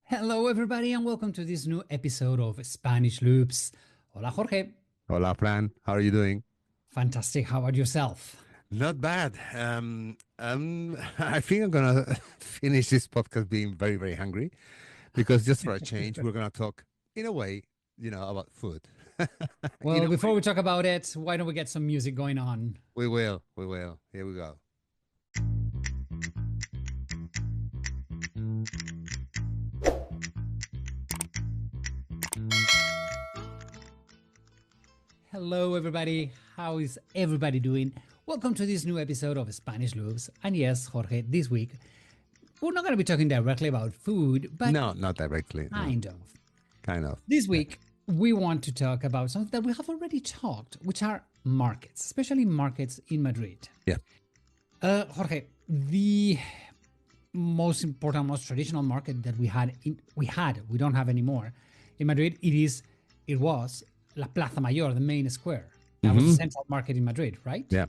Hello, everybody, and welcome to this new episode of Spanish Loops. Hola, Jorge. Hola, Fran. How are you doing? Fantastic. How about yourself? Not bad. I think I'm gonna finish this podcast being very, very hungry because just for a change, we're gonna talk in a way, about food. In Well, a before way, we talk about it, why don't we get some music going on? we will. We will. Here we go. Hello, everybody. How is everybody doing? Welcome to this new episode of Spanish Loops. And yes, Jorge, this week, we're not going to be talking directly about food, but No, not directly. No, kind of. kind of. This Yeah. week, we want to talk about something that we have already talked, which are markets, especially markets in Madrid. Yeah. Jorge, the most important, most traditional market that we don't have anymore in Madrid. It was La Plaza Mayor, the main square. That was the hmm central market in Madrid, right? Yeah.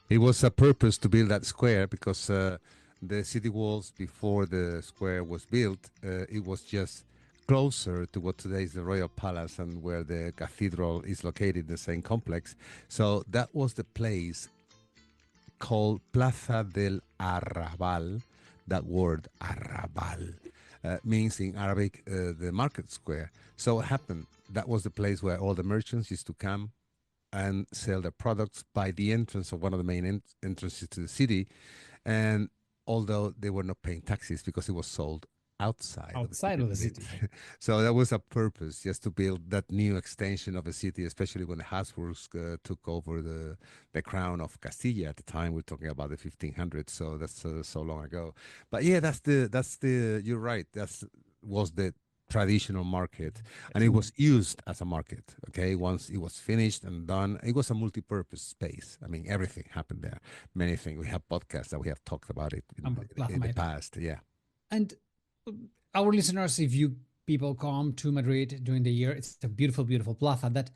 It was a purpose to build that square because the city walls before the square was built, it was just closer to what today is the Royal Palace and where the cathedral is located in the same complex. So that was the place called Plaza del Arrabal. That word Arrabal means in Arabic the market square. So what happened? That was the place where all the merchants used to come and sell their products by the entrance of one of the main entrances to the city. And although they were not paying taxes because it was sold outside of the Outside city of the city. limits. So that was a purpose, just to build that new extension of the city, especially when the Habsburgs took over the crown of Castilla at the time. We're talking about the 1500s, so that's so long ago. But yeah, that's the you're right. That's was the traditional market, and it was used as a market. Okay, once it was finished and done, it was a multi-purpose space. I mean, everything happened there. Many things. We have podcasts that we have talked about it Plaza in the Mayor. past. Yeah. And our listeners, if you people come to Madrid during the year, it's a beautiful, beautiful plaza that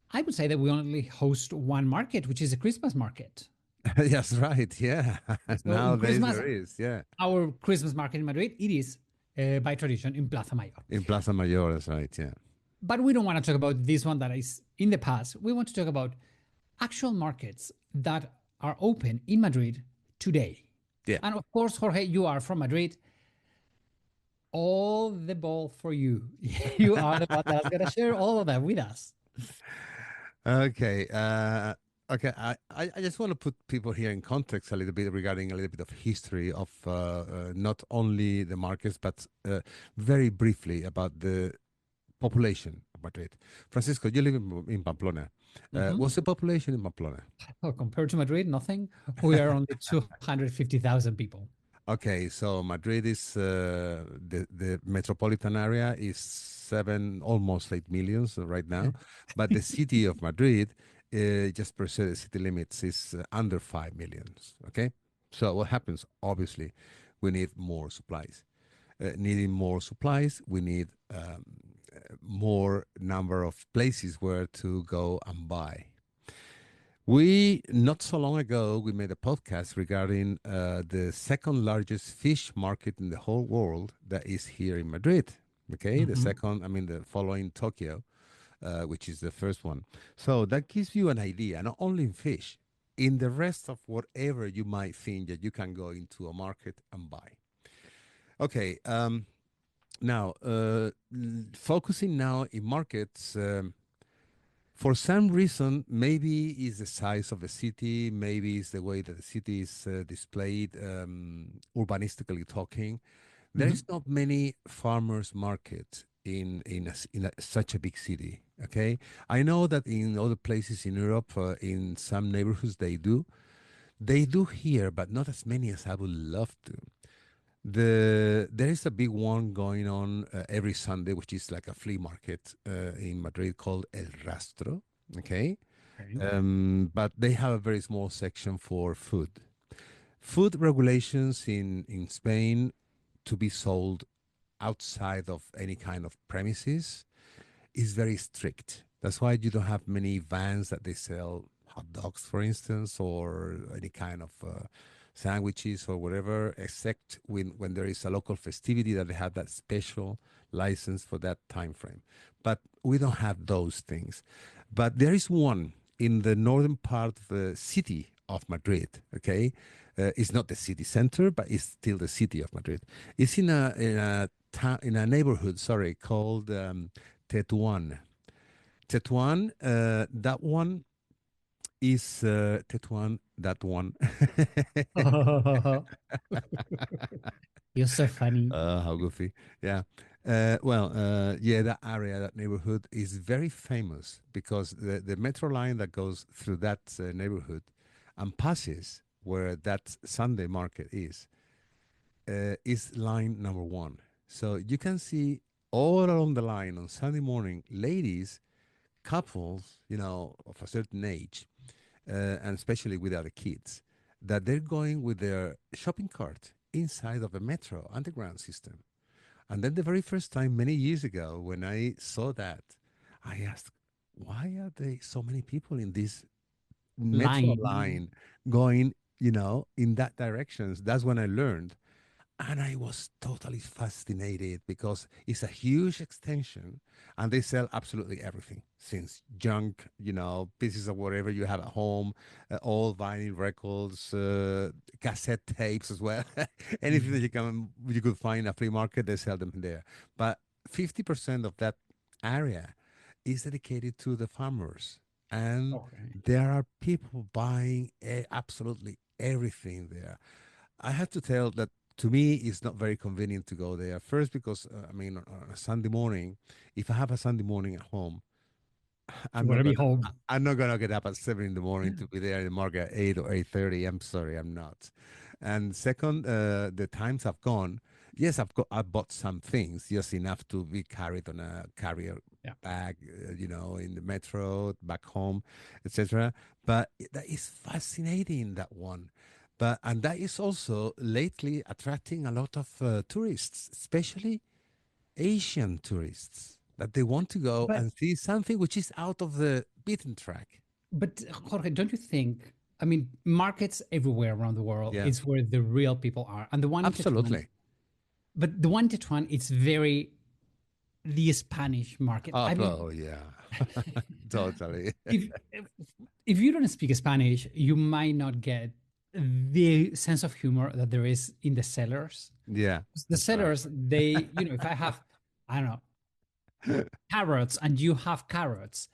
I would say that we only host one market, which is a Christmas market. Yes, right. Yeah. So in Nowadays Christmas, there is. Yeah. our Christmas market in Madrid, it is by tradition in Plaza Mayor. In Plaza Mayor, that's right. Yeah. But we don't want to talk about this one that is in the past. We want to talk about actual markets that are open in Madrid today. Yeah. And of course, Jorge, you are from Madrid. All the ball for you. You are the one that's going to share all of that with us. Okay. Okay. I just want to put people here in context a little bit regarding a little bit of history of not only the markets, but very briefly about the population of Madrid. Francisco, you live in Pamplona. Mhm. What's the population in Pamplona? Well, compared to Madrid, nothing. We are only 250,000 people. Okay, so Madrid is the metropolitan area is 7, almost 8 million right now, but the city of Madrid, just per se, the city limits is under 5 millions. Okay, so what happens? Obviously, we need more supplies. Needing more supplies, we need more number of places where to go and buy. We not so long ago we made a podcast regarding the second largest fish market in the whole world that is here in Madrid. Okay, the Mhm. second, I mean, the following Tokyo, which is the first one. So that gives you an idea, not only in fish, in the rest of whatever you might think that you can go into a market and buy. Okay, now focusing now in markets. For some reason, maybe it's the size of the city, maybe it's the way that the city is displayed, urbanistically talking. There Mhm. is not many farmers markets such a big city. Okay, I know that in other places in Europe, in some neighborhoods they do here, but not as many as I would love to. There is a big one going on every Sunday, which is like a flea market in Madrid called El Rastro. Okay, Okay. but they have a very small section for food. Food regulations in Spain to be sold outside of any kind of premises is very strict. That's why you don't have many vans that they sell hot dogs, for instance, or any kind of sandwiches or whatever, except when there is a local festivity that they have that special license for that time frame. But we don't have those things. But there is one in the northern part of the city of Madrid. Okay, it's not the city center, but it's still the city of Madrid. It's in a neighborhood, sorry, called Tetuan. Tetuan, that one is Tetuan, that one. You're so funny. How goofy. Yeah. Yeah, that area, that neighborhood is very famous because the metro line that goes through that neighborhood and passes where that Sunday market is line number one. So you can see all along the line on Sunday morning, ladies, couples, of a certain age, and especially with other kids, that they're going with their shopping cart inside of a metro underground system. And then the very first time, many years ago, when I saw that, I asked, why are there so many people in this metro Line. line going, in that direction? That's when I learned, and I was totally fascinated because it's a huge extension and they sell absolutely everything since junk, pieces of whatever you have at home, all vinyl records, cassette tapes as well. Anything that you could find in a flea market, they sell them there. But 50% of that area is dedicated to the farmers. And Okay. there are people buying absolutely everything there. I have to tell that to me, it's not very convenient to go there. First, because I mean, on a Sunday morning, if I have a Sunday morning at home, You I'm want not to be gonna, home. I'm not gonna get up at 7 in the morning to be there in the market at 8 or 8:30. I'm sorry, I'm not. And second, the times have gone. Yes, I bought some things, just enough to be carried on a carrier Yeah. bag, in the metro, back home, etc. But that is fascinating, that one. And that is also lately attracting a lot of tourists, especially Asian tourists, that they want to go But and see something which is out of the beaten track. but Jorge, don't you think? I mean, markets everywhere around the world Yeah, is where the real people are, and the one in Tetuan. absolutely. But the one in Tetuan, it's very the Spanish market. Oh, I mean, oh yeah, totally. if if you don't speak Spanish, you might not get the sense of humor that there is in the sellers. Yeah, The that's right. sellers, if I have, I don't know, carrots and you have carrots,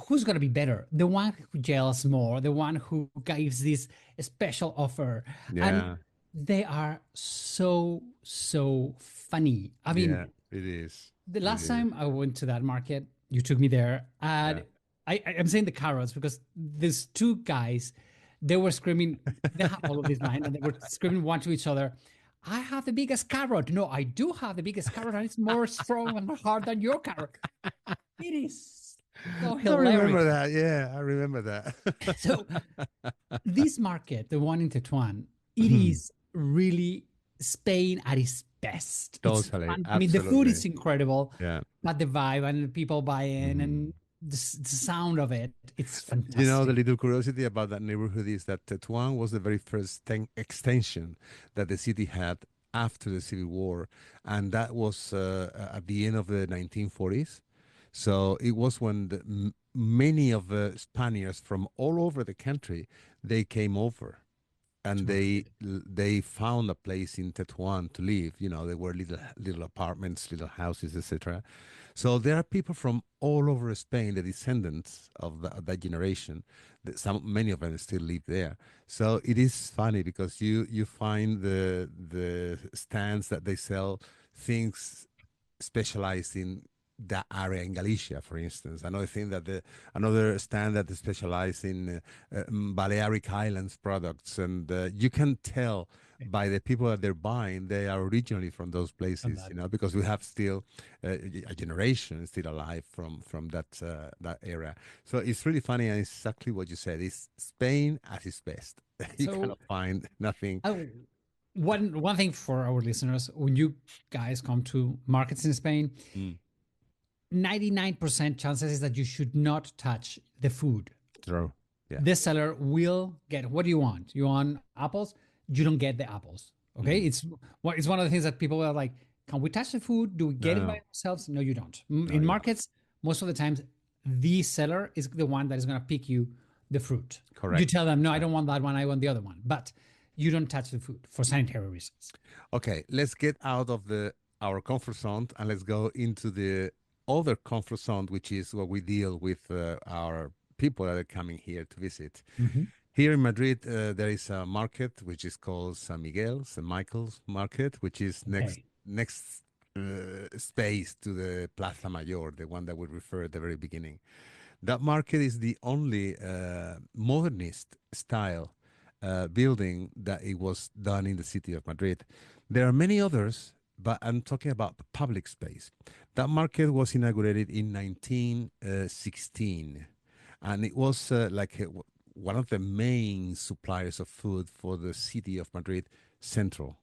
who's going to be better? The one who gels more, the one who gives this special offer. And Yeah, they are so funny. I yeah, mean, it is. the It last is. time I went to that market, you took me there, Yeah. and I'm saying the carrots because these two guys, they were screaming. They have all of this line, and they were screaming one to each other. I have the biggest carrot. No, I do have the biggest carrot, and it's more strong and hard than your carrot. It is so I remember hilarious. that. Yeah, I remember that. So this market, the one in Tetuan, it is really Spain at its best. It's Totally, fun. I mean, the food absolutely. is incredible, Yeah. but the vibe and the people buy in Mhm. and the sound of it, it's The fantastic. little curiosity about that neighborhood is that Tetuan was the very first extension that the city had after the Civil War, and that was at the end of the 1940s. So it was when many of the Spaniards from all over the country they came over To and Madrid. they found a place in Tetuan to live. There were little apartments, little houses, etc. So there are people from all over Spain, the descendants of that generation. Many of them still live there. So it is funny because you find the stands that they sell things specialized in that area in Galicia, for instance. Another thing that another stand that is specialized in Balearic Islands products, and you can tell by the people that they're buying, they are originally from those And places, that. because we have still a generation still alive from that era. So it's really funny, and exactly what you said. It's Spain at its best. You So, cannot find nothing. oh, one thing for our listeners, when you guys come to markets in Spain, Mm, 99% chances is that you should not touch the food. true. Yeah. this seller will get what do you want? You want apples? You don't get the apples. Okay, Hmm. it's one of the things that people are like, can we touch the food? Do we No, get it by no, ourselves? No, you don't. no, In you don't. markets, most of the times, the seller is the one that is going to pick you the fruit. You Correct. tell them, no, I Right. don't want that one. I want the other one. But you don't touch the food for sanitary reasons. Okay, let's get out of the our comfort zone and let's go into the other comfort zone, which is what we deal with our people that are coming here to visit. Mhm. Here in Madrid, there is a market which is called San Miguel, St. Michael's Market, which is Okay. next space to the Plaza Mayor, the one that we referred at the very beginning. That market is the only modernist style building that it was done in the city of Madrid. There are many others, but I'm talking about public space. That market was inaugurated in 1916, and it was one of the main suppliers of food for the city of Madrid Central.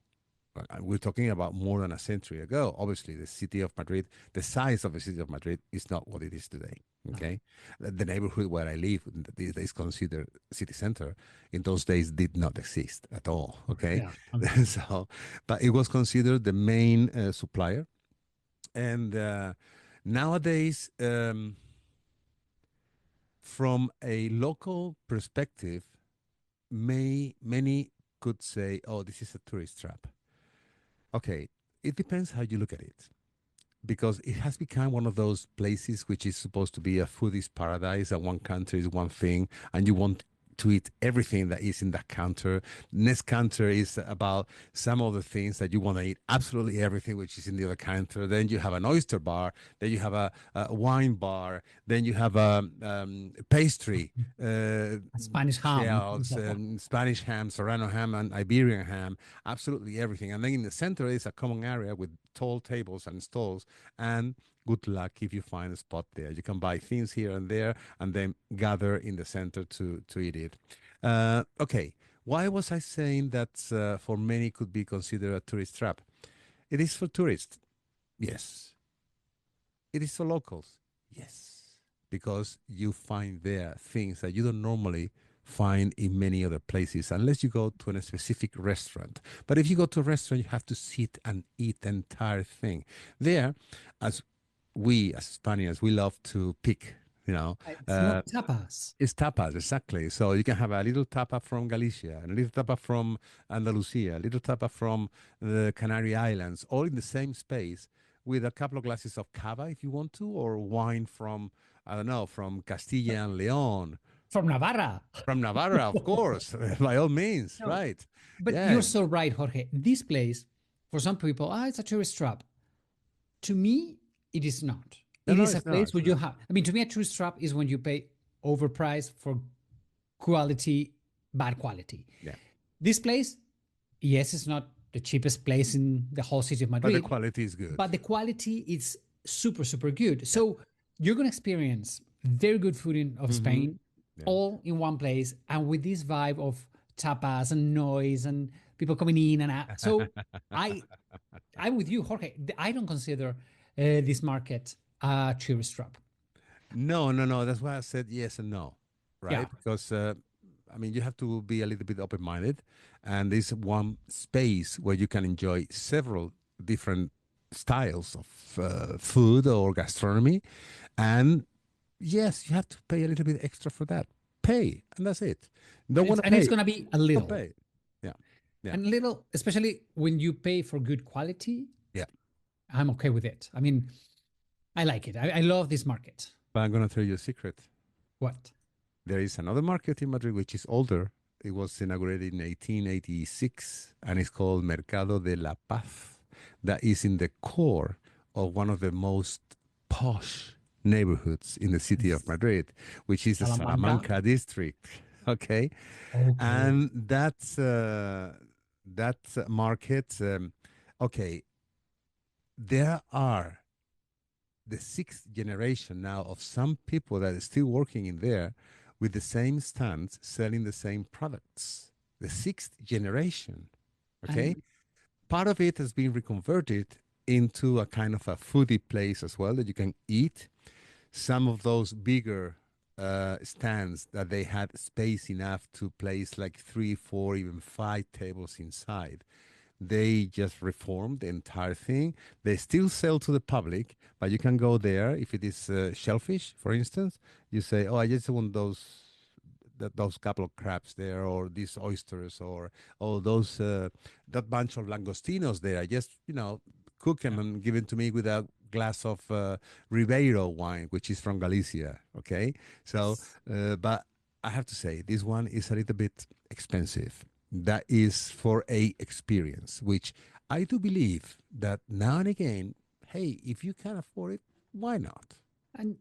We're talking about more than a century ago. Obviously, the city of Madrid, the size of the city of Madrid is not what it is today. No. Okay, the neighborhood where I live these days considered city center. In those days, did not exist at all. Okay, Yeah. Okay. so but it was considered the main supplier, and nowadays, from a local perspective, many could say, "Oh, this is a tourist trap." Okay, it depends how you look at it because it has become one of those places which is supposed to be a foodie's paradise and one country is one thing and you want to eat everything that is in that counter. Next counter is about some of the things that you want to eat, absolutely everything which is in the other counter. Then you have an oyster bar, then you have a wine bar, then you have a pastry, uh, Spanish ham. Things shells, like that. Spanish ham, Serrano ham, and Iberian ham, absolutely everything. And then in the center is a common area with tall tables and stalls. And good luck if you find a spot there. You can buy things here and there and then gather in the center to eat it. Okay, why was I saying that for many could be considered a tourist trap? It is for tourists, yes. It is for locals, yes. Because you find there things that you don't normally find in many other places unless you go to a specific restaurant. But if you go to a restaurant, you have to sit and eat the entire thing. There, as we as Spaniards, we love to pick, you know, It's more uh, tapas. it's tapas, exactly. So you can have a little tapa from Galicia, and a little tapa from Andalusia, a little tapa from the Canary Islands, all in the same space with a couple of glasses of cava if you want to, or wine from, I don't know, from Castilla and Leon, From Navarra. from Navarra, of course, by all means, No, right? but you're Yeah. so right, Jorge. This place, for some people, it's a tourist trap. To me, it is not. No, It no, is a it's not. place It's where you not. have, I mean, to me, a tourist trap is when you pay overpriced for quality, bad quality. Yeah. This place, yes, it's not the cheapest place in the whole city of But the Madrid, quality is good. but the quality is super, super good. Yeah. So you're going to experience very good food of Mm-hmm. Spain Yeah. all in one place and with this vibe of tapas and noise and people coming in and out. So I, I'm with you, Jorge. I don't consider this market a tourist trap. No, no, no. That's why I said yes and no, Yeah. right? Because I mean, you have to be a little bit open-minded, and there's one space where you can enjoy several different styles of food or gastronomy, and yes, you have to pay a little bit extra for that. Pay, and that's it. Don't want to And it's pay? going to be a Don't little pay. Yeah, yeah, and little, especially when you pay for good quality. yeah. I'm okay with it. I mean, I like it. I love this market. But I'm gonna tell you a secret. What? There is another market in Madrid which is older. It was inaugurated in 1886 and it's called Mercado de la Paz. That is in the core of one of the most posh neighborhoods in the city of Madrid, which is the Salamanca? Salamanca district. Okay. Okay. And that market, okay, there are the sixth generation now of some people that are still working in there with the same stands selling the same products. The sixth generation. Okay. And Part of it has been reconverted into a kind of a foodie place as well that you can eat. Some of those bigger stands that they had space enough to place like three, four, even five tables inside. They just reformed the entire thing. They still sell to the public, but you can go there if it is shellfish, for instance. You say, "Oh, I just want those couple of crabs there, or these oysters, or those that bunch of langostinos there. I just cook them Yeah. and give it to me with a glass of Ribeiro wine, which is from Galicia." Okay, so Yes. but I have to say this one is a little bit expensive. That is for a experience, which I do believe that now and again, hey, if you can afford it, why not? And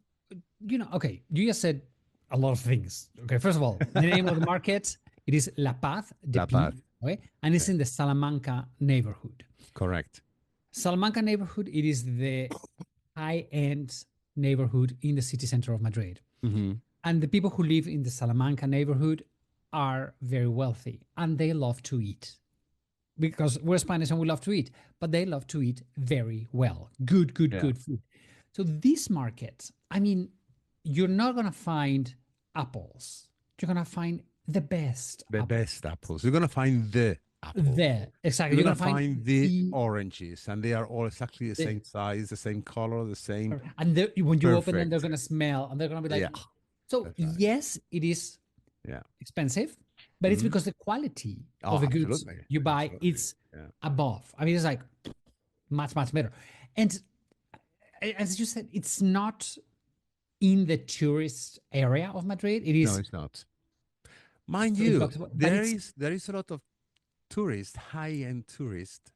okay, you just said a lot of things. Okay, first of all, the name of the market, it is La Paz de La Paz, Pi, okay? And it's okay, in the Salamanca neighborhood. correct. Salamanca neighborhood, it is the high-end neighborhood in the city center of Madrid. Hmm. And the people who live in the Salamanca neighborhood are very wealthy and they love to eat because we're Spanish and we love to eat, but they love to eat very well. Good, good, Yeah. good food. So this market, I mean, you're not going to find apples. You're going to find the best The apples. best apples. You're gonna find the apples. There, exactly. You're You're gonna going to find find the the, oranges, and they are all exactly the the same size, the same color, the same. and when you open them, they're Perfect. going to smell and they're going to be like, Yeah, "Oh." So that's right. yes, it is Yeah. expensive, but it's Hmm. because the quality Oh, of the goods absolutely, you buy absolutely. it's Yeah. above. I mean, it's like much, much better. And as you said, it's not in the tourist area of Madrid. It No, is it's not. Mind three you, blocks away, but there is a lot of tourists, high-end tourists.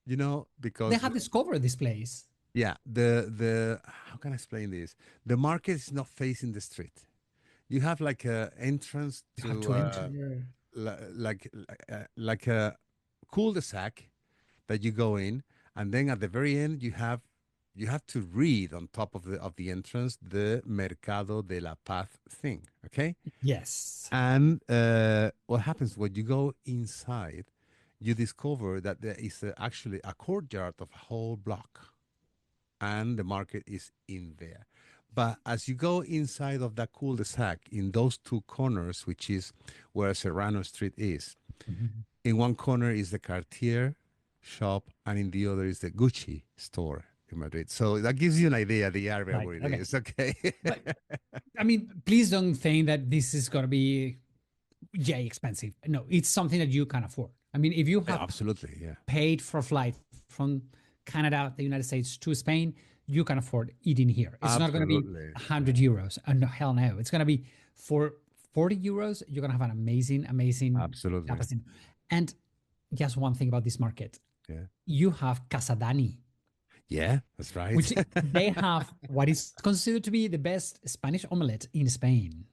they Because have discovered this place. yeah, the how can I explain this? The market is not facing the street. You have like a entrance You have to to enter. like a cul-de-sac that you go in, and then at the very end you have to read on top of the entrance the Mercado de la Paz thing. Okay, Yes. and what happens when you go inside? You discover that there is actually a courtyard of a whole block, and the market is in there. But as you go inside of that cul-de-sac, in those two corners, which is where Serrano Street is, Mhm. in one corner is the Cartier shop, and in the other is the Gucci store in Madrid. So that gives you an idea of the area Right. where it Okay. is. Okay. But I mean, please don't think that this is going to be expensive. No, it's something that you can afford. I mean, if you have Absolutely. Yeah. paid for a flight from Canada, the United States to Spain, you can afford eating here. It's not going to be Absolutely. 100 euros. No, hell no. It's going to be for 40 euros. You're going to have an amazing, amazing Absolutely. tapas dinner. And just one thing about this market, Yeah. you have Casadani, Yeah. That's right. which they have what is considered to be the best Spanish omelette in Spain.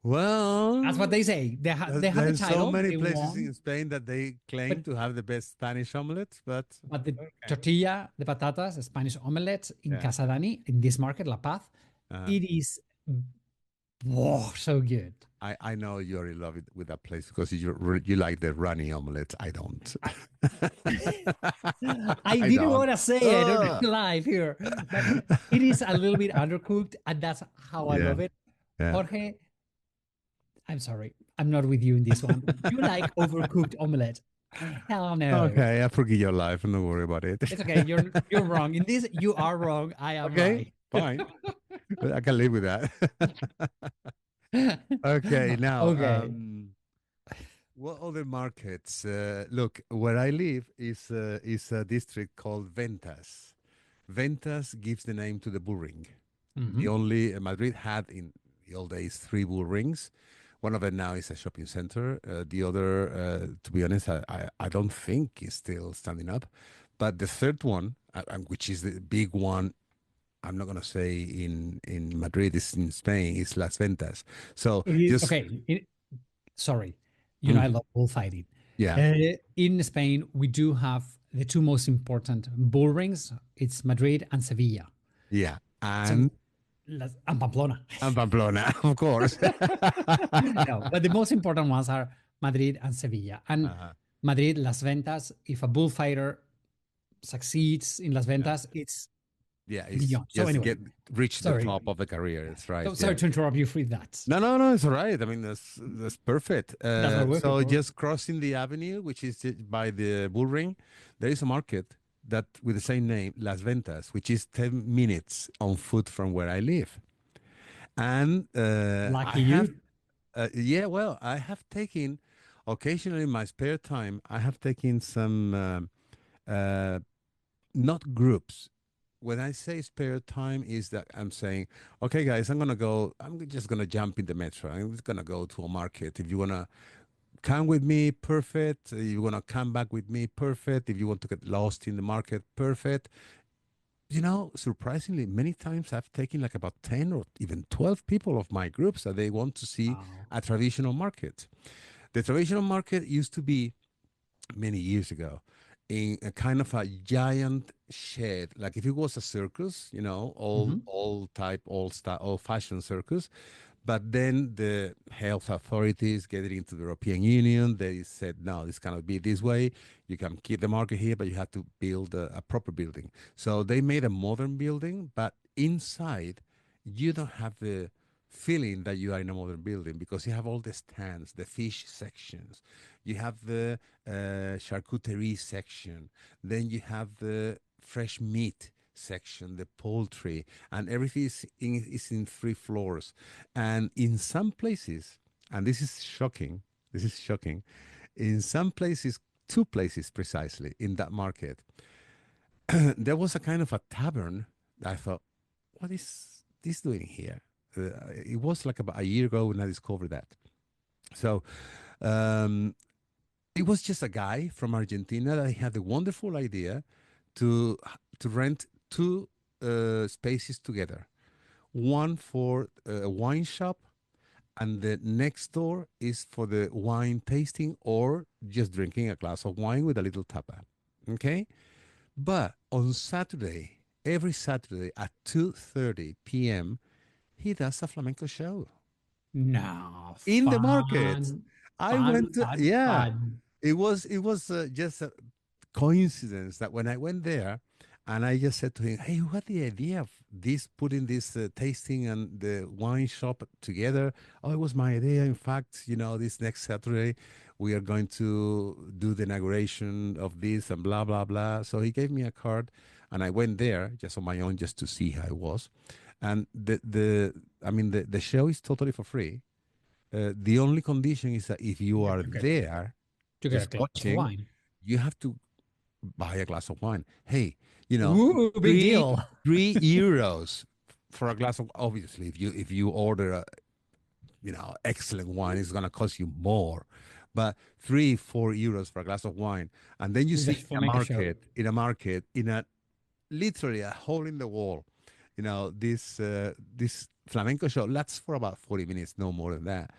That's what Well, they say. They have the there's so title. many They places won, in Spain that they but claim to have the best Spanish omelette, but the okay. tortilla, the patatas, the Spanish omelette in Yeah. Casadani, in this market, La Paz, Uh-huh. it is so good. I know you're in love with that place because you like the runny omelette. I don't. I, I I didn't don't. want to say it on Ugh. live here, but it is a little bit undercooked, and that's how I Yeah. love it. Yeah. Jorge, I'm sorry, I'm not with you in this one. You like overcooked omelette? Hell no. Okay, I forgive your life. Don't worry about it. It's okay. You're wrong. In this, you are wrong. I am Okay, right. fine. I can live with that. Okay, now, Okay. what other markets? Look, where I live is a district called Ventas. Ventas gives the name to the bull ring. The Mhm. only Madrid had in the old days three bull rings. One of them now is a shopping center. The other, to be honest, I don't think is still standing up. But the third one, which is the big one, I'm not gonna say in Madrid, it's in Spain, is Las Ventas. So It is just okay. Sorry, I Mhm. love bullfighting. Yeah, In Spain, we do have the two most important bull rings. It's Madrid and Sevilla. yeah, So, and and Pamplona. Pamplona, of course. No, but the most important ones are Madrid and Sevilla. And Uh-huh. Madrid, Las Ventas. If a bullfighter succeeds in Las Yeah, Ventas, it's Yeah, it's beyond. So just anyway, get reach the sorry. top of the career. That's right. So Yeah. sorry to interrupt you for that. No, no, no, it's all right. I mean, that's perfect. That's what we're here So for. just crossing the avenue, which is by the bull ring, there is a market that with the same name, Las Ventas, which is 10 minutes on foot from where I live. And I Lucky have, you. yeah, well, I have taken occasionally in my spare time, I have taken some uh, not groups. When I say spare time, is that I'm saying, okay, guys, I'm just gonna jump in the metro. I'm just gonna go to a market. If you wanna come with me, perfect. You wanna come back with me, perfect. If you want to get lost in the market, perfect. Surprisingly, many times I've taken like about 10 or even 12 people of my groups that they want to see Wow. a traditional market. The traditional market used to be many years ago in a kind of a giant shed, like if it was a circus, Hmm. old style, old fashioned circus. But then the health authorities get it into the European Union. They said, no, this cannot be this way. You can keep the market here, but you have to build a proper building. So they made a modern building, but inside you don't have the feeling that you are in a modern building because you have all the stands, the fish sections, you have the charcuterie section, then you have the fresh meat section, the poultry, and everything is in 3 floors. And in some places, and this is shocking, in some places, 2 places precisely in that market, there was a kind of a tavern. I thought, what is this doing here? It was like about a year ago when I discovered that. So um, it was just a guy from Argentina that had the wonderful idea to to rent two spaces together. One for a wine shop, and the next door is for the wine tasting or just drinking a glass of wine with a little tapa. Okay, but on Saturday, every Saturday at 2:30 p.m., he does a flamenco show No, in the market. fun, I went to, fun, yeah, fun. it was just a coincidence that when I went there, and I just said to him, "Hey, what the idea of this putting this tasting and the wine shop together?" Oh, it was my idea. In fact, this next Saturday we are going to do the inauguration of this and blah blah blah. So he gave me a card, and I went there just on my own just to see how it was. And the show is totally for free. The only condition is that if you You are get, there you get a just glass of watching, wine. you have to buy a glass of wine. Hey, Ooh, big three deal. 3 euros for a glass of. Obviously, if you order a excellent wine, it's gonna cost you more. But 3 4 euros for a glass of wine, and then you The see flamenco show. in a literally a hole in the wall. This flamenco show lasts for about 40 minutes, no more than that,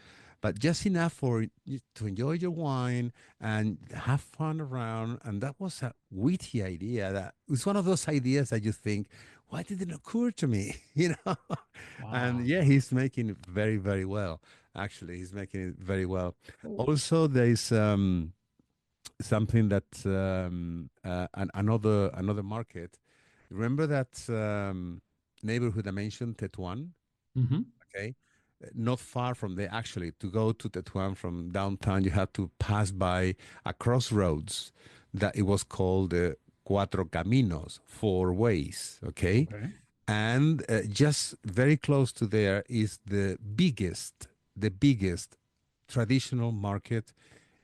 but just enough for you to enjoy your wine and have fun around. And that was a witty idea. That was one of those ideas that you think, why did it occur to me? And Wow. yeah, he's making it very, very well. Actually, he's making it very well. Also, there is something that another market. Remember that neighborhood I mentioned, Tetuan? Mm-hmm. Okay, not far from there. Actually, to go to Tetuan from downtown, you have to pass by a crossroads that it was called Cuatro Caminos, 4 ways. Okay, Okay. and just very close to there is the biggest traditional market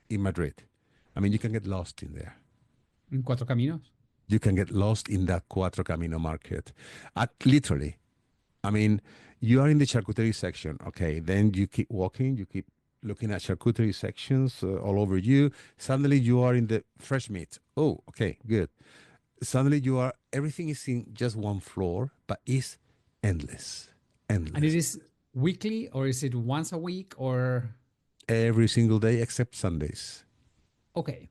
in Madrid. I mean, you can get lost in there. En Cuatro Caminos. You can get lost in that Cuatro Camino market. Literally. I mean, you are in the charcuterie section. Okay. Then you keep walking, you keep looking at charcuterie sections all over you. Suddenly you are in the fresh meat. Oh, okay, good. Suddenly everything is in just one floor, but it's endless. And it Endless. is weekly or is it once a week or Every single day except Sundays. okay.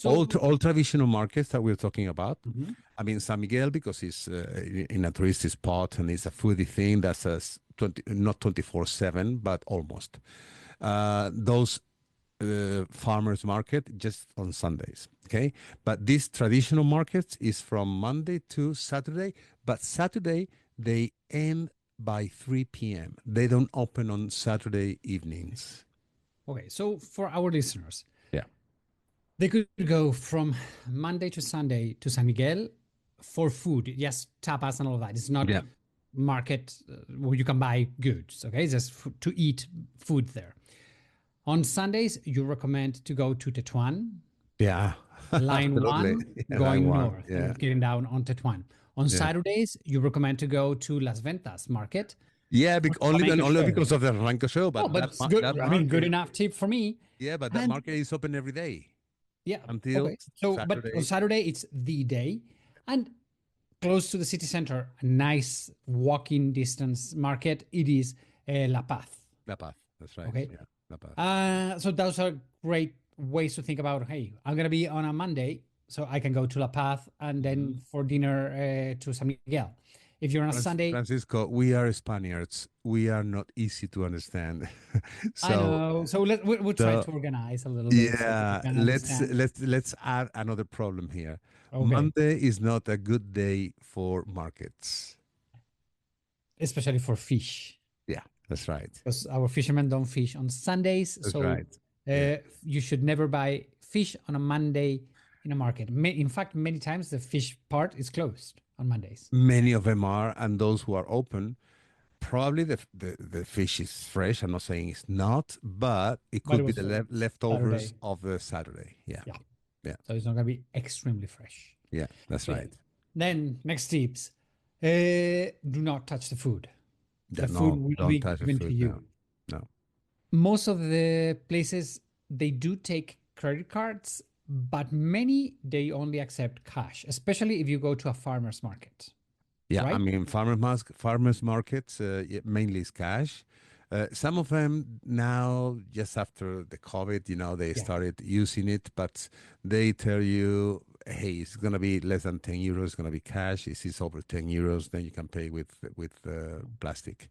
all, So tra- all traditional markets that we're talking about. mhm. I mean, San Miguel, because it's in a touristy spot and it's a foodie thing, not 24/7, but almost. Those farmers market just on Sundays. Okay, but these traditional markets is from Monday to Saturday. But Saturday they end by 3 p.m. They don't open on Saturday evenings. Okay, so for our listeners, Yeah. they could go from Monday to Sunday to San Miguel for food. Yes, tapas and all of that. It's not Yeah. market where you can buy goods. Okay, it's just to eat food there. On Sundays, you recommend to go to Tetuan, Yeah. line Absolutely. one, Yeah, line going one. north Yeah. and getting down on Tetuan. On Yeah. Saturdays, you recommend to go to Las Ventas market Yeah, for the only flamenco only show. because of the Ranco show, Oh, but but it's good. that I mean, good market, enough tip for me. yeah, but that And market is open every day yeah, until okay. So, but on Saturday. Saturday, it's the day. And close to the city center, a nice walking distance market, it is La Paz. La Paz. That's right. Okay. Yeah, La Paz. So those are great ways to think about, hey, I'm going to be on a Monday, so I can go to La Paz and then for dinner to San Miguel. If you're on a Sunday, Francisco, we are Spaniards. We are not easy to understand. I so, know. So we'll try so to organize a little bit so we yeah, can understand. let's add another problem here. Okay. Monday is not a good day for markets. Especially for fish. Yeah, that's right. Because our fishermen don't fish on Sundays. That's So right. Yeah. you should never buy fish on a Monday in a market. In fact, many times the fish part is closed on Mondays. Many of them are, and those who are open, probably the fish is fresh. I'm not saying it's not, but it But it could be was the leftovers Saturday. of the Saturday. Yeah. Yeah. Yeah. So it's not going to be extremely fresh. Yeah. That's Okay. right. Then next tips. Do not touch the food. Yeah, The food no, will don't be touch the given to food now. you. No. Most of the places they do take credit cards, but many they only accept cash, especially if you go to a farmer's market, Yeah, I right? mean, farmers markets mainly is cash. Some of them now, just after the COVID, they Yeah. started using it, but they tell you, hey, it's gonna be less than 10 euros, it's gonna be cash. If it's over 10 euros, then you can pay with plastic.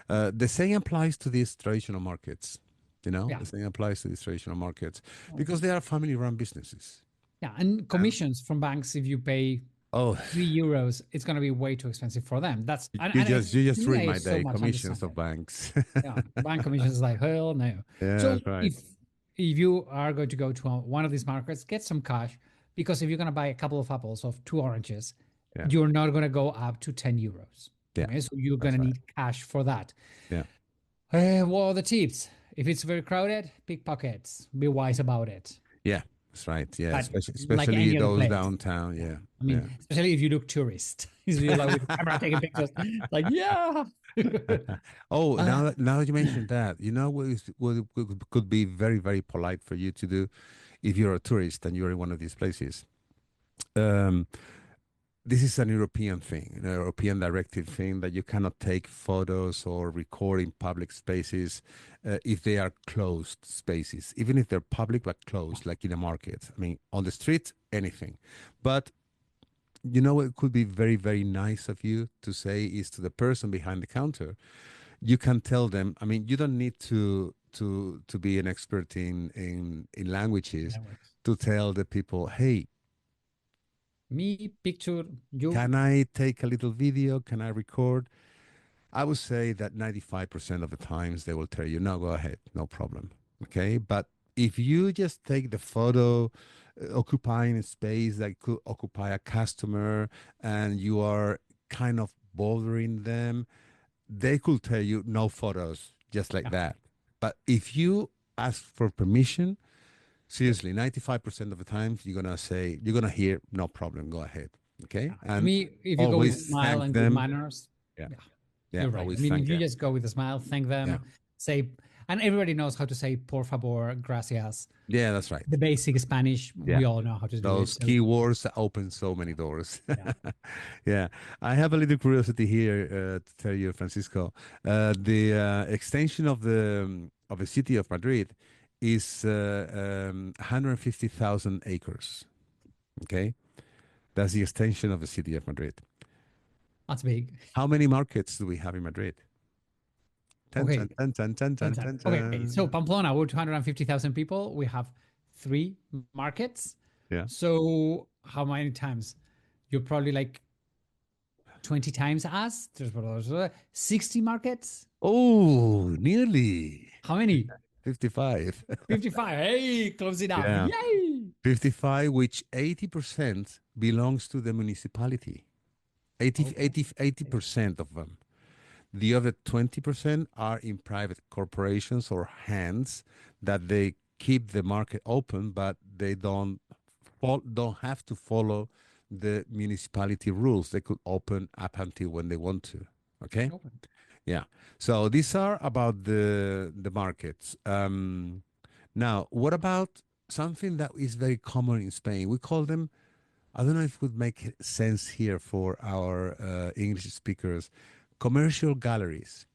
The same applies to these traditional markets. Yeah. The same applies to these traditional markets Oh. because they are family-run businesses. Yeah. And And commissions from banks, if you pay oh, €3, it's going to be way too expensive for them. That's you and just it's, you to just me, ruined I my so day. much Commissions understand of it. banks. Yeah, bank commissions is like hell no. Yeah, So that's right. if you are going to go to one of these markets, get some cash because if you're going to buy a couple of apples of 2 oranges, Yeah, you're not going to go up to €10. yeah, Okay, so you're going that's to right. need cash for that. Yeah, What are the tips? If it's very crowded, pickpockets. Be wise about it. yeah, that's right. Yeah, But like especially any other those place. downtown. Yeah. Yeah, I mean, yeah. especially if you look tourist. If you're like with the camera taking pictures, like, yeah. Oh, Uh, now that you mentioned that, what could be very, very polite for you to do if you're a tourist and you're in one of these places. Um, this is an European thing, an European directive thing that you cannot take photos or record in public spaces if they are closed spaces, even if they're public but closed, like in a market. I mean, on the street, anything. But what could be very, very nice of you to say is to the person behind the counter, you can tell them, I mean, you don't need to be an expert in languages to tell the people, hey, me, picture, you. can I take a little video? Can I record? I would say that 95% of the times they will tell you, no, go ahead, no problem. Okay. But if you just take the photo occupying a space that could occupy a customer and you are kind of bothering them, they could tell you no photos just like Yeah, that. But if you ask for permission, yeah, seriously, 95% of the times you're gonna hear no problem, go ahead. Okay. yeah. To And me, if you go with a always smile thank and good them. manners, Yeah. yeah, Yeah. you're right. I Always mean, if thank you them. just go with a smile, thank Yeah. them, say, and everybody knows how to say por favor, gracias. Yeah, that's right. The basic Spanish, Yeah. we all know how to do it. Those So, keywords open so many doors. yeah, Yeah. I have a little curiosity here to tell you, Francisco. The extension of the city of Madrid is 150,000 acres. Okay. That's the extension of the city of Madrid. that's big. How many markets do we have in Madrid? Tan, Okay. tan, tan, tan, tan, tan, tan, Okay, so tan. Pamplona, we're 250,000 people. We have three markets. Yeah. So how many times? You're probably like 20 times us. There's 60 markets. Oh, nearly. How many? 55. 55. Hey, close enough. Yeah. Yay. 55, which 80% belongs to the municipality. 80, Okay. 80, 80% of them. The other 20% are in private corporations or hands that they keep the market open, but they don't have to follow the municipality rules. They could open up until when they want to. Okay. Okay. Yeah. So these are about the markets. Now, what about something that is very common in Spain? We call them. I don't know if it would make sense here for our English speakers. Commercial galleries.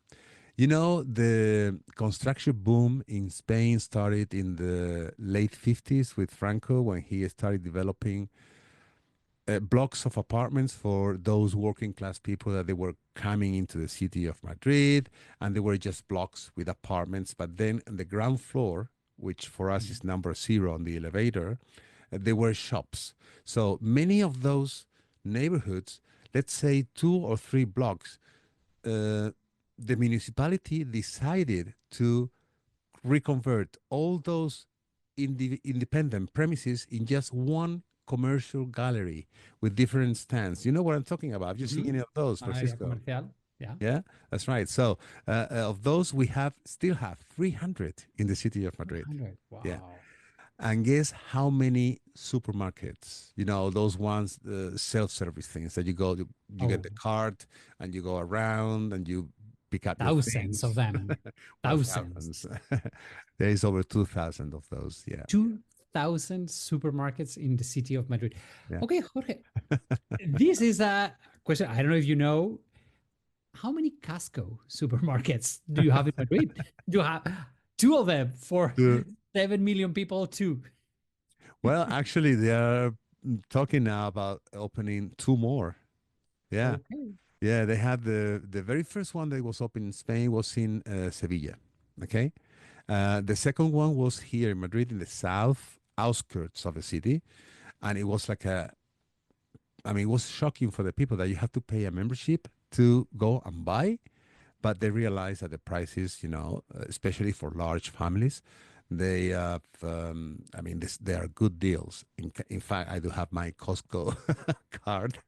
You know, the construction boom in Spain started in the late 50s with Franco when he started developing blocks of apartments for those working class people that they were coming into the city of Madrid, and they were just blocks with apartments. But then on the ground floor, which for us is number 0 on the elevator, they were shops. So many of those neighborhoods, let's say 2 or 3 blocks, the municipality decided to reconvert all those independent premises in just one commercial gallery with different stands. You know what I'm talking about? Have you seen Mhm. any of those, An area Francisco? comercial. Yeah. Yeah, that's right. So of those, we still have 300 in the city of Madrid. 300. Yeah. Wow. And guess how many supermarkets, you know, those ones, self-service things that you get Oh, the cart and you go around and you pick up your thousands of things. them. Well, Thousands. thousands. There is over 2,000 of those. Yeah. 2,000 supermarkets in the city of Madrid. Yeah. Okay, Jorge, this is a question. I don't know if you know, how many Costco supermarkets do you have in Madrid? Do you have two of them for Uh, 7 million people, too? well, actually, they are talking now about opening 2 more. Yeah. Okay. Yeah. They had the very first one that was open in Spain was in Sevilla. Okay. The second one was here in Madrid in the south outskirts of the city. And it was like it was shocking for the people that you have to pay a membership to go and buy. But they realized that the prices, especially for large families, they have, they are good deals. In fact, I do have my Costco card.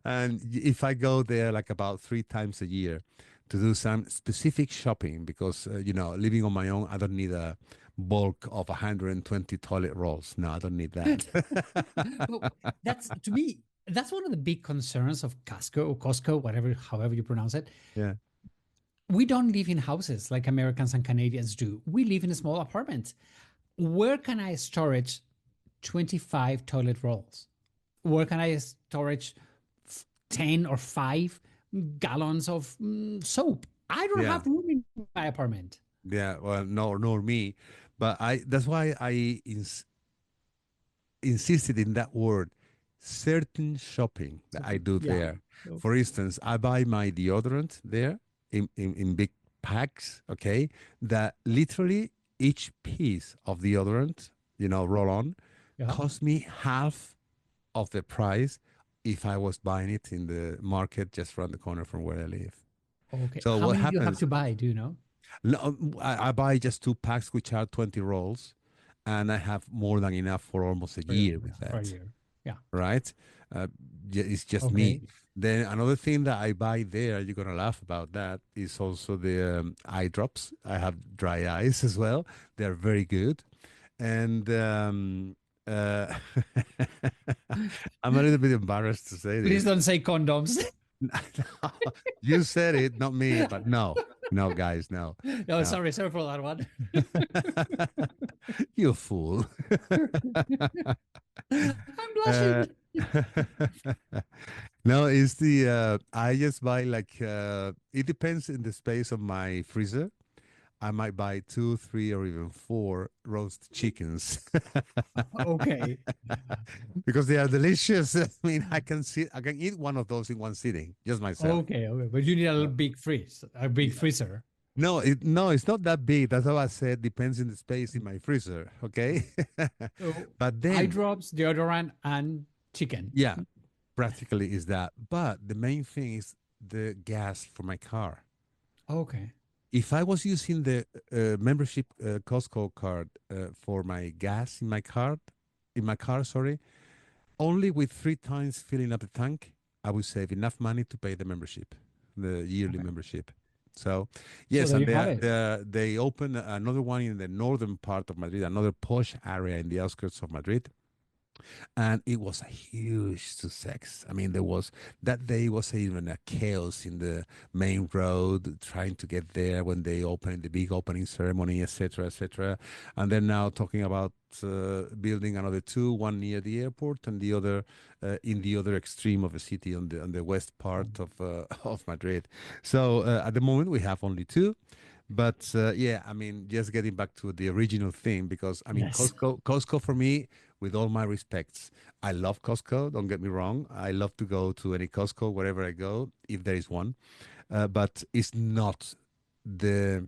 And if I go there like about 3 times a year to do some specific shopping, because, living on my own, I don't need a bulk of 120 toilet rolls. No, I don't need that. Well, that's to me, that's one of the big concerns of Costco or Costco, whatever, however you pronounce it. Yeah. We don't live in houses like Americans and Canadians do. We live in small apartments. Where can I storage 25 toilet rolls? Where can I storage 10 or 5 gallons of soap? I don't Yeah. have room in my apartment. Yeah. Well, no, nor me. But that's why I insisted in that word, certain shopping that I do Yeah. there. For instance, I buy my deodorant there in big packs, okay, that literally each piece of deodorant, roll on, Yeah. cost me half of the price if I was buying it in the market just around the corner from where I live. Okay. So How what many do you have happens? to buy? Do you know? No, I buy just 2 packs, which are 20 rolls, and I have more than enough for almost a For, year with for a that, year. Yeah. right? Uh, it's just me. Okay. Then another thing that I buy there, you're gonna laugh about that, is also the eye drops. I have dry eyes as well. They're very good, and uh, I'm a little bit embarrassed to say Please this. don't say condoms. You said it, not me, but no, no, guys, no, No, no. sorry for that one. You fool. I'm Uh, blushing. no, it's I just buy like, it depends in the space of my freezer. I might buy 2, 3, or even 4 roast chickens Okay. because they are delicious. I mean, I can eat one of those in one sitting, just myself. Okay. Okay. But you need a Uh, big freeze, a big yeah. freezer. No, it's not that big. That's how I said. Depends on the space in my freezer. Okay, So but eye then, drops, deodorant, and chicken. yeah, practically is that. But the main thing is the gas for my car. Okay. If I was using the membership Costco card for my gas in my car, sorry, only with 3 times filling up the tank, I would save enough money to pay the membership, the yearly Okay. membership. So, So yes, there and you have it. they opened another one in the northern part of Madrid, another posh area in the outskirts of Madrid, and it was a huge success. I mean, there was that day was even a chaos in the main road trying to get there when they opened the big opening ceremony, etc., etc. And they're now talking about building another two, one near the airport and the other in the other extreme of the city on the west Oh, part of of Madrid. So at the moment we have only two. But yeah, I mean, just getting back to the original thing, because I mean, yes. Costco for me, with all my respects, I love Costco. Don't get me wrong. I love to go to any Costco wherever I go, if there is one. But it's not the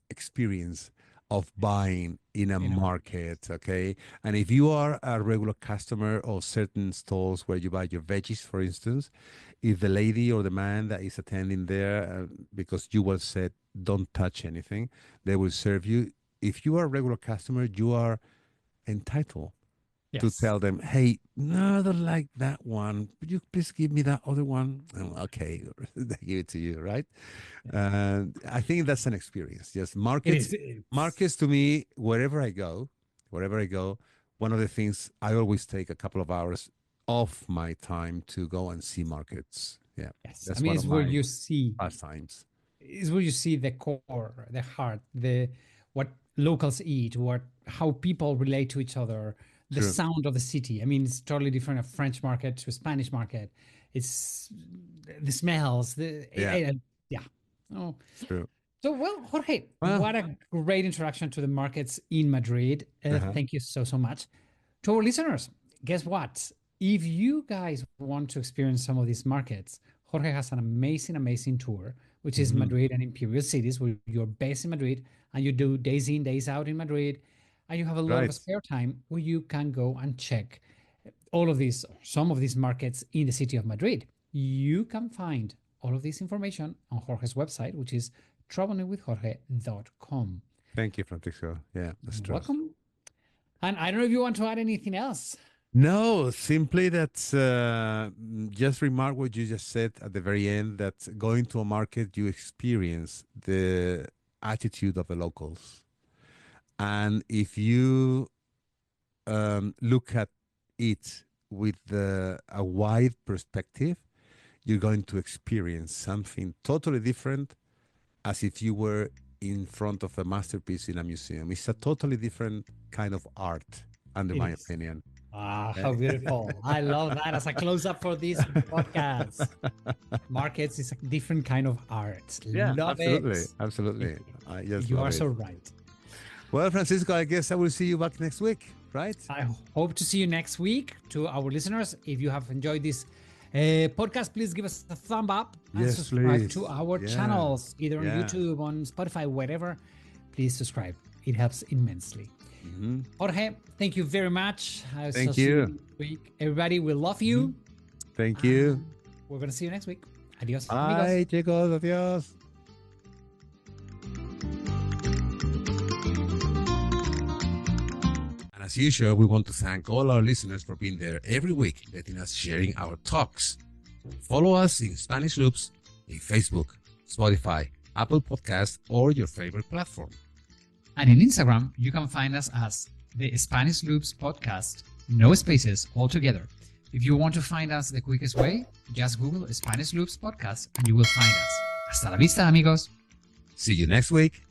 experience of buying in a You know. market, okay? And if you are a regular customer of certain stores where you buy your veggies, for instance, if the lady or the man that is attending there, because you were said, don't touch anything, they will serve you. If you are a regular customer, you are entitled to Yes. tell them, hey, no, I don't like that one. Would you please give me that other one? Oh, okay, they give it to you, right? Yeah. And I think that's an experience. Yes, It markets, is. It's markets to me, wherever I go, one of the things I always take a couple of hours off my time to go and see markets. Yeah, yes. I that's mean, one of it's where my you see pastimes. is where you see the core, the heart, the what locals eat, what how people relate to each other, the True. sound of the city. I mean, it's totally different a French market to a Spanish market. It's the smells, Yeah, yeah. Oh, true. so well, Jorge, Well, what a great introduction to the markets in Madrid. uh-huh. Thank you so much. To our listeners, guess what? If you guys want to experience some of these markets, Jorge has an amazing tour, which is Hmm. Madrid and Imperial cities, where you're based in Madrid and you do days in, days out in Madrid, and you have a lot of Right. spare time where you can go and check all of these, some of these markets in the city of Madrid. You can find all of this information on Jorge's website, which is travelingwithjorge.com. Thank you, Francisco. Yeah, that's trust. Welcome. And I don't know if you want to add anything else. No, simply that just remark what you just said at the very end, that going to a market, you experience the attitude of the locals. And if you look at it with a wide perspective, you're going to experience something totally different as if you were in front of a masterpiece in a museum. It's a totally different kind of art, under It my is. opinion. Ah, how Okay? beautiful. I love that as a close up for this podcast. Markets is a different kind of art. Yeah, Love it. absolutely. Absolutely. I just You love are it. so right. Well, Francisco, I guess I will see you back next week, right? I hope to see you next week. To our listeners, if you have enjoyed this podcast, please give us a thumb up and Yes, subscribe to please. our Yeah. channels, either on Yeah. YouTube, on Spotify, wherever. Please subscribe. It helps immensely. Hmm. Jorge, thank you very much. I shall Thank see you you. next week. Everybody, we love Mhm. you. Thank you. And we're going to see you next week. Adios, amigos. Bye, chicos. Adios. And as usual, we want to thank all our listeners for being there every week, letting us sharing our talks. Follow us in Spanish Loops in Facebook, Spotify, Apple Podcast, or your favorite platform. And in Instagram, you can find us as the Spanish Loops Podcast. No spaces altogether. If you want to find us the quickest way, just Google Spanish Loops Podcast and you will find us. Hasta la vista, amigos. See you next week.